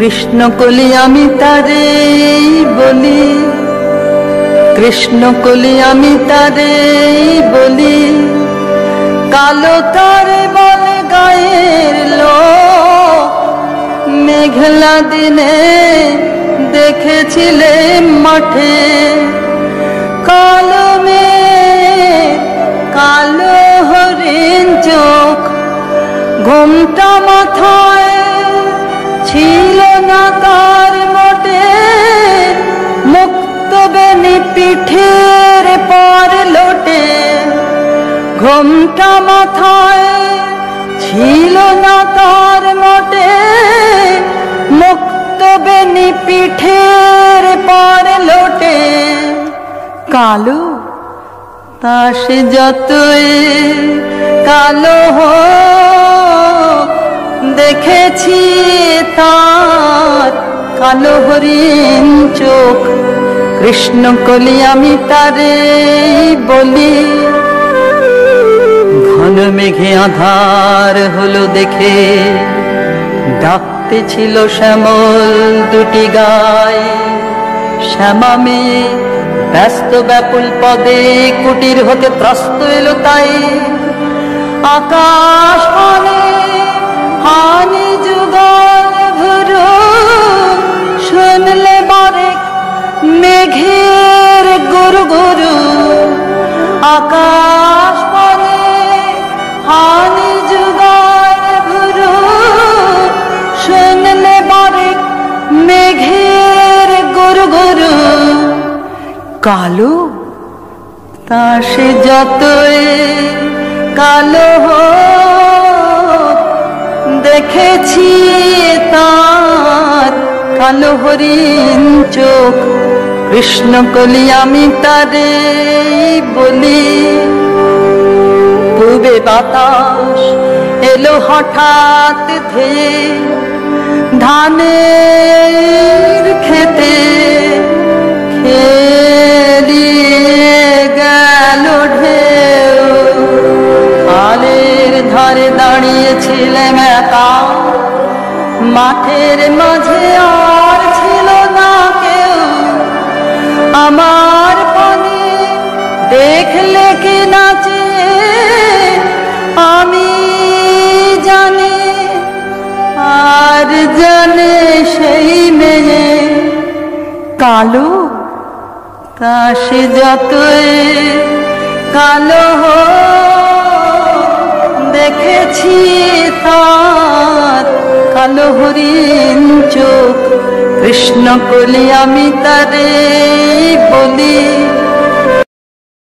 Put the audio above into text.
কৃষ্ণ কলি আমি তারে বলি, কৃষ্ণ কলি আমি তারে বলি, কালো তারে বলে গায়ের লোক। মেঘলা দিনে দেখেছিলে মাঠে, কালো মেঘ কালো হরিণ চোখ। ঘুমটা মাথায় ছিল না তার মোটে, মুক্ত বেনি পিঠের পর লোটে। ঘুমটা মাথায় ছিল না তার মোটে, মুক্ত বেনি পিঠের পর লোটে। কালো তা সে যতই কালো হোক, দেখেছি তার কালো হরিণ চোখ। কৃষ্ণ কলি আমি তারে বলি। ঘন মেঘে আধার হলো দেখে, ডাকতে ছিল শ্যামল দুটি গায়। শ্যামা মেয়ে ব্যস্ত ব্যাকুল পদে কুটির হতে ত্রস্ত এলো তাই। আকাশ পানে হানি যুগল ভুরু, শুনলে বারেক মেঘের গুরু গুরু। আকাশ পানে হানি যুগল ভুরু, শুনলে বারেক মেঘের গুরু গুরু। কালো তা সে যতই কালো হোক, দেখেছি তার কালো হরিণ চোখ। কৃষ্ণ কলি আমি তারে বলি। পূবে বাতাস এলো হঠাৎ ধেয়ে, ধানের খেতে খেলিয়ে গেল ঢেউ। খালের ধারে দাঁড়িয়েছিলাম একা, মাঠের মাঝে আর ছিল না কেউ। আমার পানে দেখলে কি নাচে, আমি জানি আর জানে সেই মেয়ে। কালো তা সে যতই কালো হোক, দেখেছি তার কালো হরিণ চোখ। কৃষ্ণ কলি আমি তারে বলি।